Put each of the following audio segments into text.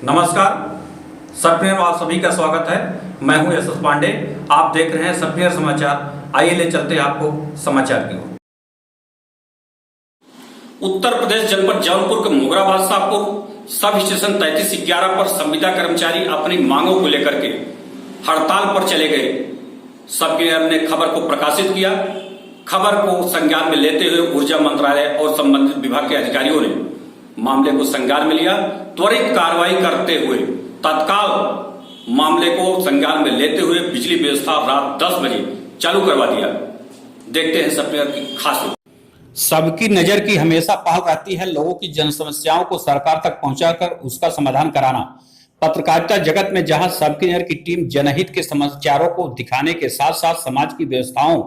नमस्कार, सपनेर आप सभी का स्वागत है। मैं हूं एस पांडे। आप देख रहे हैं सपनेर समाचार। आइए ले चलते हैं आपको समाचार की ओर। उत्तर प्रदेश जनपद जौनपुर के मोगरा बादशाहपुर सब स्टेशन 3311 पर संविदा कर्मचारी अपनी मांगों को लेकर के हड़ताल पर चले गए। सब क्लियर ने खबर को प्रकाशित किया। खबर को संज्ञान में लेते हुए ऊर्जा मंत्रालय और संबंधित विभाग के अधिकारियों ने मामले को संज्ञान में लिया। त्वरित कार्रवाई करते हुए तत्काल मामले को संज्ञान में लेते हुए बिजली व्यवस्था रात 10 बजे चालू करवा दिया। देखते हैं सपने की खास रिपोर्ट। सबकी नजर की हमेशा पहल रहती है लोगों की जन समस्याओं को सरकार तक पहुंचाकर उसका समाधान कराना। पत्रकारिता जगत में जहां सबकी नजर की टीम जनहित के समाचारों को दिखाने के साथ साथ समाज की व्यवस्थाओं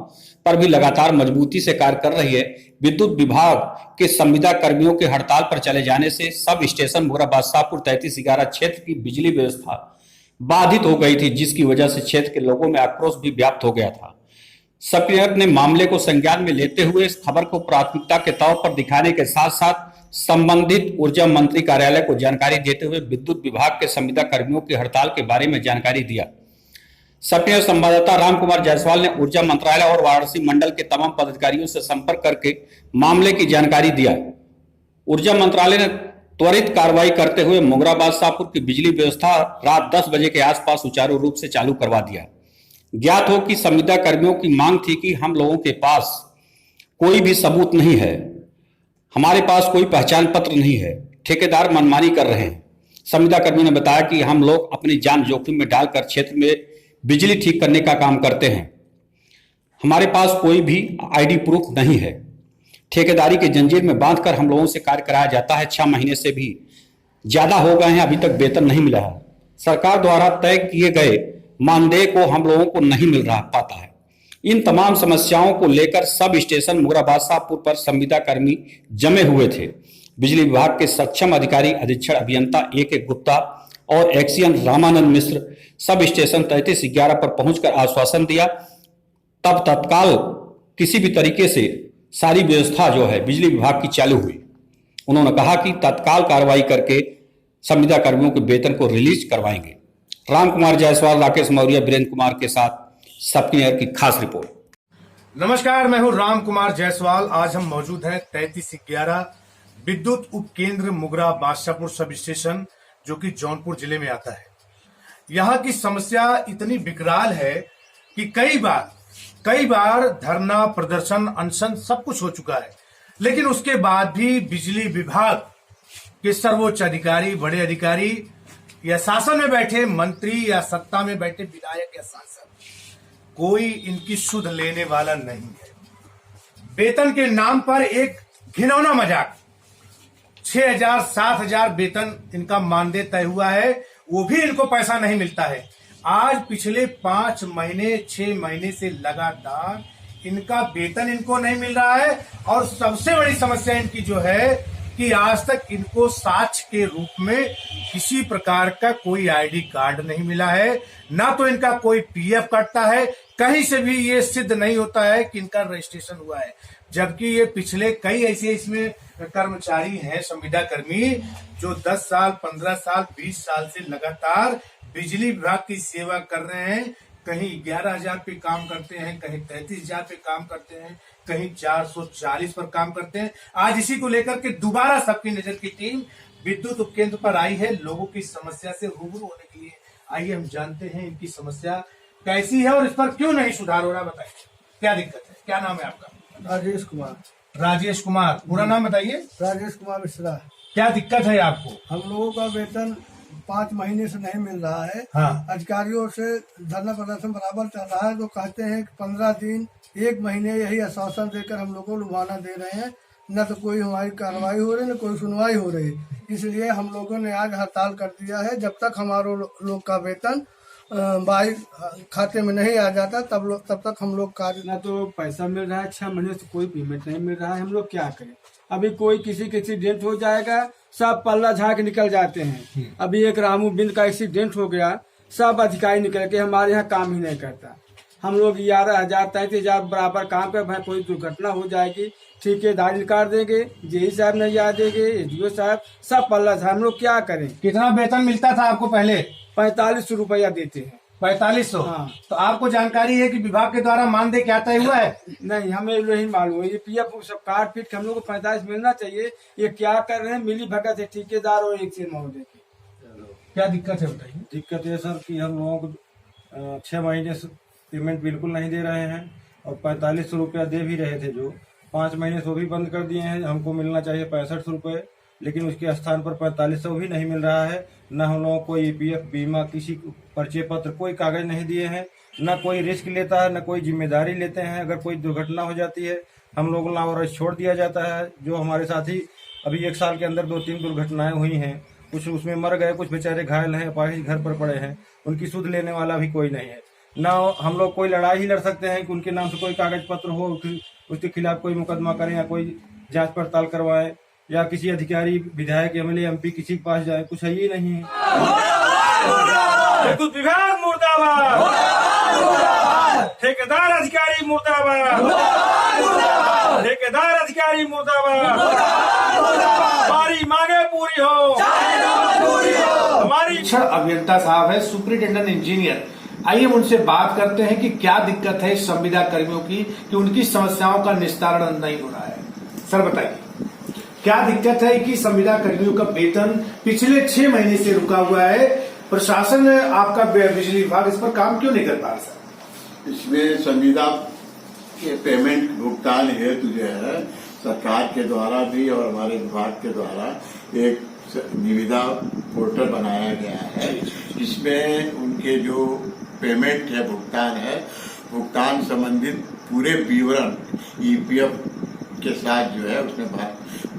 पर भी लगातार मजबूती से कार्य कर रही है। विद्युत विभाग के संविदा कर्मियों के हड़ताल पर चले जाने से सब स्टेशन मोगरा बादशाहपुर 3311 क्षेत्र की बिजली व्यवस्था बाधित हो गई थी, जिसकी वजह से क्षेत्र के लोगों में आक्रोश भी व्याप्त हो गया था। सब क्लियर ने मामले को संज्ञान में लेते हुए इस खबर को प्राथमिकता के तौर पर दिखाने के साथ साथ संबंधित ऊर्जा मंत्री कार्यालय को जानकारी देते हुए विद्युत विभाग के संविदा कर्मियों की हड़ताल के बारे में जानकारी दिया। सपने संवाददाता रामकुमार जायसवाल ने ऊर्जा मंत्रालय और वाराणसी मंडल के तमाम पदाधिकारियों से संपर्क करके मामले की जानकारी दिया। ऊर्जा मंत्रालय ने त्वरित कार्रवाई करते हुए मोगरा बादशाहपुर की बिजली व्यवस्था रात 10 बजे के आसपास सुचारू रूप से चालू करवा दिया। ज्ञात हो कि संविदा कर्मियों की मांग थी कि हम लोगों के पास कोई भी सबूत नहीं है, हमारे पास कोई पहचान पत्र नहीं है, ठेकेदार मनमानी कर रहे हैं। संविदा कर्मी ने बताया कि हम लोग अपनी जान जोखिम में डालकर क्षेत्र में बिजली ठीक करने का काम करते हैं। हमारे पास कोई भी आईडी प्रूफ नहीं है। ठेकेदारी के जंजीर में बांधकर हम लोगों से कार्य कराया जाता है। 6 महीने से भी ज्यादा हो गए हैं, अभी तक वेतन नहीं मिला है। सरकार द्वारा तय किए गए मानदेय को हम लोगों को नहीं मिल रहा पाता है। इन तमाम समस्याओं को लेकर सब स्टेशन मोगरा बादशाहपुर पर संविदा कर्मी जमे हुए थे। बिजली विभाग के सक्षम अधिकारी अधीक्षण अभियंता A.K. गुप्ता और एक्सियन रामानंद मिश्र सब स्टेशन 3311 पर पहुंचकर आश्वासन दिया। तब तत्काल किसी भी तरीके से सारी व्यवस्था जो है बिजली विभाग की चालू हुई। उन्होंने कहा कि तत्काल कार्रवाई करके संविदा कर्मियों के वेतन को रिलीज करवाएंगे। रामकुमार जायसवाल, राकेश मौर्य, वीरेंद्र कुमार के साथ सबकी नजर की खास रिपोर्ट। नमस्कार, मैं हूं रामकुमार जायसवाल। आज हम मौजूद हैं 3311 विद्युत उप केंद्र मोगरा बादशाहपुर सब स्टेशन, जो कि जौनपुर जिले में आता है। यहाँ की समस्या इतनी विकराल है कि कई बार धरना, प्रदर्शन, अनशन सब कुछ हो चुका है, लेकिन उसके बाद भी बिजली विभाग के सर्वोच्च अधिकारी, बड़े अधिकारी या शासन में बैठे मंत्री या सत्ता में बैठे विधायक या सांसद, कोई इनकी सुध लेने वाला नहीं है। वेतन के नाम पर एक घिनौना मजाक। 6,000 7,000 वेतन इनका मानदेय तय हुआ है, वो भी इनको पैसा नहीं मिलता है। आज पिछले 5 महीने 6 महीने से लगातार इनका वेतन इनको नहीं मिल रहा है। और सबसे बड़ी समस्या इनकी जो है कि आज तक इनको साक्ष्य के रूप में किसी प्रकार का कोई आईडी कार्ड नहीं मिला है, ना तो इनका कोई पीएफ कटता है। कहीं से भी ये सिद्ध नहीं होता है कि इनका रजिस्ट्रेशन हुआ है। जबकि ये पिछले कई ऐसे इसमें कर्मचारी हैं, संविदा कर्मी, जो 10 साल, 15 साल, 20 साल से लगातार बिजली विभाग की सेवा कर रहे हैं। कहीं 11,000 पे काम करते हैं, कहीं 33,000 पे काम करते हैं, कहीं 440 पर काम करते हैं। आज इसी को लेकर के दोबारा सबकी नजर की टीम विद्युत उपकेंद्र पर आई है लोगों की समस्या से रूबरू होने के लिए। आइए हम जानते हैं इनकी समस्या कैसी है और इस पर क्यों नहीं सुधार हो रहा। बताइए क्या दिक्कत है, क्या नाम है आपका? राजेश कुमार। राजेश कुमार, पूरा नाम बताइए। राजेश कुमार मिश्रा। क्या दिक्कत है आपको? हम लोगों का वेतन 5 महीने से नहीं मिल रहा है। हाँ। अधिकारियों से धरना प्रदर्शन बराबर चल रहा है, तो कहते हैं कि 15 दिन 1 महीने यही आश्वासन देकर हम लोगों को लुभाना दे रहे हैं। न तो कोई हमारी कार्रवाई हो रही, न कोई सुनवाई हो रही। इसलिए हम लोगों ने आज हड़ताल कर दिया है। जब तक हमारे लोग का वेतन बाई खाते में नहीं आ जाता तब तक हम लोग कार्य। ना तो पैसा मिल रहा है, 6 महीने से कोई पेमेंट नहीं मिल रहा है। हम लोग क्या करें? अभी कोई किसी एक्सीडेंट हो जाएगा, सब पल्ला झाड़ के निकल जाते हैं। अभी एक रामू बिंद का एक्सीडेंट हो गया, सब अधिकारी निकल के हमारे यहाँ काम ही नहीं करता। हम लोग 11,000 33,000 बराबर काम कर भाई, कोई दुर्घटना हो जाएगी ठेकेदारी काट देंगे, जेई साहब नहीं आ देंगे, एसडीओ साहब सब पल्ला था। हम लोग क्या करें? कितना वेतन मिलता था आपको पहले? 45 रुपया देते हैं। 4500। हाँ। तो आपको जानकारी है कि विभाग के द्वारा मानदेय क्या तय हुआ है? नहीं, हमें नहीं मालूम है। ये पीएफ सब काट पीट के हम लोग को 45 मिलना चाहिए। ये क्या कर रहे हैं? मिली भगत है ठेकेदार और एक से महोदय की। क्या दिक्कत है बताइए। दिक्कत ये सर कि हम लोगों को 6 महीने से पेमेंट बिल्कुल नहीं दे रहे हैं और 4500 रुपया दे भी रहे थे, जो 5 महीने से वो भी बंद कर दिए हैं। हमको मिलना चाहिए 65 रुपये, लेकिन उसके स्थान पर 4500 भी नहीं मिल रहा है। न हम लोगों को ईपीएफ बीमा किसी परिचय पत्र कोई कागज नहीं दिए हैं, न कोई रिस्क लेता है, न कोई जिम्मेदारी लेते हैं। अगर कोई दुर्घटना हो जाती है हम लोगों को लावारिस छोड़ दिया जाता है। जो हमारे साथी अभी 1 साल के अंदर 2-3 दुर्घटनाएं हुई हैं, कुछ उसमें मर गए, कुछ बेचारे घायल हैं, अपाहिज घर पर पड़े हैं, उनकी सुध लेने वाला भी कोई नहीं है। ना हम लोग कोई लड़ाई ही लड़ सकते हैं कि उनके नाम से कोई कागज पत्र हो, उसके खिलाफ कोई मुकदमा करें या कोई जांच पड़ताल करवाएं या किसी अधिकारी विधायक एमएलए एमपी किसी के पास जाए, कुछ है ही नहीं है। विद्युत विभाग मुर्दाबाद, ठेकेदार अधिकारी मुर्दाबाद, ठेकेदार अधिकारी मुर्दाबाद। हमारी मांगे पूरी हो, हमारी अभियंता साहब है, सुपरिटेंडेंट इंजीनियर। आइए उनसे बात करते हैं कि क्या दिक्कत है संविदा कर्मियों की कि उनकी समस्याओं का निस्तारण नहीं हो रहा है। सर बताइए क्या दिक्कत है कि संविदा कर्मियों का वेतन पिछले 6 महीने से रुका हुआ है? प्रशासन आपका बिजली विभाग इस पर काम क्यों नहीं कर पा रहा सर? इसमें संविदा के पेमेंट भुगतान हेतु जो है सरकार के द्वारा भी और हमारे विभाग के द्वारा एक निविदा पोर्टल बनाया गया है, जिसमें उनके जो पेमेंट है, भुगतान संबंधित पूरे विवरण ईपीएफ के साथ जो है उसमें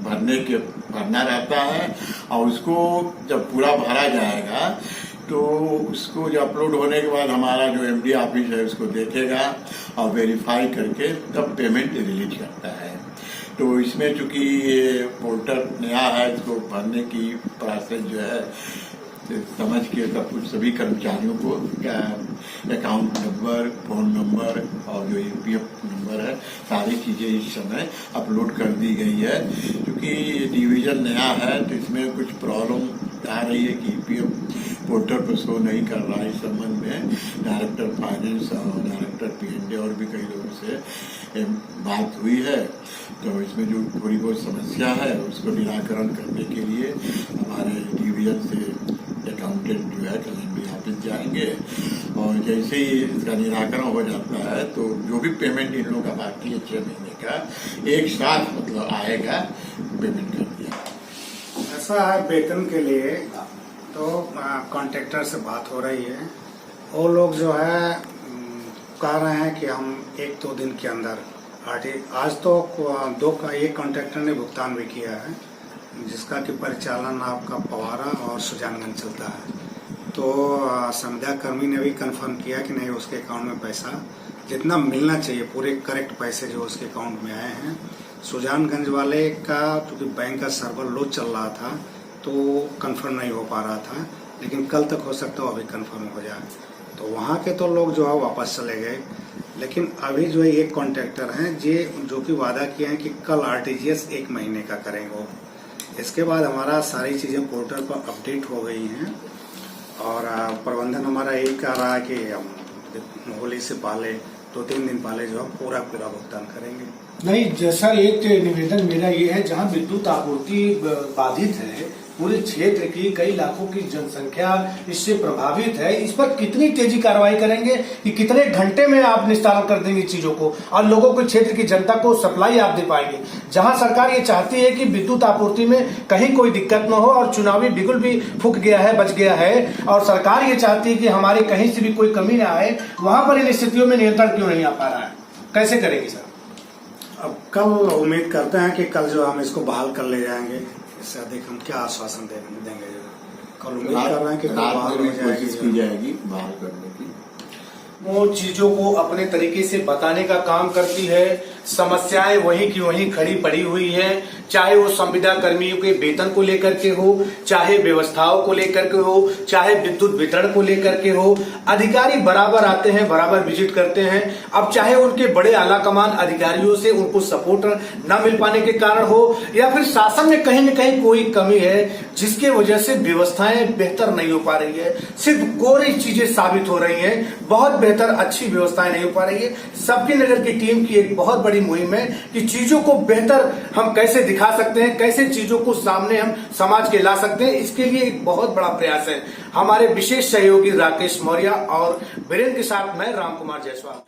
भरना रहता है। और उसको जब पूरा भरा जाएगा तो उसको जो अपलोड होने के बाद हमारा जो एमडी ऑफिस है उसको देखेगा और वेरीफाई करके तब पेमेंट रिलीज करता है। तो इसमें चूंकि ये पोर्टल नया है, इसको भरने की प्रोसेस जो है समझ के सब कुछ सभी कर्मचारियों को अकाउंट नंबर, फोन नंबर और जो ईपीएफ नंबर है, सारी चीजें इस समय अपलोड कर दी गई है। क्योंकि डिवीजन नया है तो इसमें कुछ प्रॉब्लम आ रही है कि ईपीएफ पोर्टल पर शो नहीं कर रहा है। इस संबंध में डायरेक्टर फाइनेंस और डायरेक्टर पीएनडी और भी कई लोगों से बात हुई है। तो इसमें जो थोड़ी बहुत समस्या है उसको निराकरण करने के लिए हमारे डिवीजन से अकाउंटेंट जो है कल ऑफिस जाएंगे और जैसे ही इसका निराकरण हो जाता है तो जो भी पेमेंट इन लोगों का बाकी है 6 महीने का, एक साथ मतलब आएगा, पेमेंट कर दिया। ऐसा है वेतन के लिए तो कॉन्ट्रैक्टर से बात हो रही है। वो लोग जो है कह रहे हैं कि हम 1-2 दिन के अंदर आज तो एक कॉन्ट्रैक्टर ने भुगतान भी किया है, जिसका कि परिचालन आपका पवारा और सुजानगंज चलता है। तो संविदा कर्मी ने भी कंफर्म किया कि नहीं, उसके अकाउंट में पैसा जितना मिलना चाहिए पूरे करेक्ट पैसे जो उसके अकाउंट में आए हैं। सुजानगंज वाले का क्योंकि बैंक का सर्वर लो चल रहा था तो कंफर्म नहीं हो पा रहा था, लेकिन कल तक हो सकता है अभी कंफर्म हो जाए। तो वहाँ के तो लोग जो है वापस चले गए, लेकिन अभी जो है एक कॉन्ट्रैक्टर हैं जो कि वादा किए हैं कि कल आरटीजीएस 1 महीने का करेंगे। इसके बाद हमारा सारी चीजें पोर्टल पर अपडेट हो गई हैं और प्रबंधन हमारा यही कह रहा है कि होली से पहले 2-3 दिन पहले जो है पूरा भुगतान करेंगे। नहीं, जैसा एक निवेदन मेरा ये है, जहां विद्युत आपूर्ति बाधित है, पूरे क्षेत्र की कई लाखों की जनसंख्या इससे प्रभावित है, इस पर कितनी तेजी कार्रवाई करेंगे कि कितने घंटे में आप निस्तारण कर देंगे चीजों को और लोगों को, क्षेत्र की जनता को सप्लाई आप दे पाएंगे? जहां सरकार ये चाहती है कि विद्युत आपूर्ति में कहीं कोई दिक्कत न हो और चुनावी बिगुल भी फूक गया है, बच गया है, और सरकार ये चाहती है कि हमारे कहीं से भी कोई कमी न आए, वहां पर इन स्थितियों में नियंत्रण क्यों नहीं आ पा रहा है? कैसे करेंगे सर? अब कल उम्मीद करते हैं कि कल जो हम इसको बहाल कर ले जाएंगे। इससे अधिक हम क्या आश्वासन देंगे? कल उम्मीद कर रहे हैं कि बहाल हो जाएगी बहाल करने की। वो चीजों को अपने तरीके से बताने का काम करती है, समस्याएं वहीं की वहीं खड़ी पड़ी हुई है। चाहे वो संविदा कर्मियों के वेतन को लेकर के हो, चाहे व्यवस्थाओं को लेकर के हो, चाहे विद्युत वितरण को लेकर के हो। अधिकारी बराबर आते हैं, बराबर विजिट करते हैं। अब चाहे उनके बड़े आला कमान अधिकारियों से उनको सपोर्ट न मिल पाने के कारण हो, या फिर शासन में कहीं न कहीं कोई कमी है जिसके वजह से व्यवस्थाएं बेहतर नहीं हो पा रही है, सिर्फ कोरी चीजें साबित हो रही हैं, बहुत बेहतर अच्छी व्यवस्थाएं नहीं हो पा रही है। सबकी नगर की टीम की एक बहुत बड़ी मुहिम है कि चीजों को बेहतर हम कैसे दिखा सकते हैं, कैसे चीजों को सामने हम समाज के ला सकते हैं। इसके लिए एक बहुत बड़ा प्रयास है। हमारे विशेष सहयोगी राकेश मौर्य और वीरेंद्र के साथ मैं राम कुमार जायसवाल।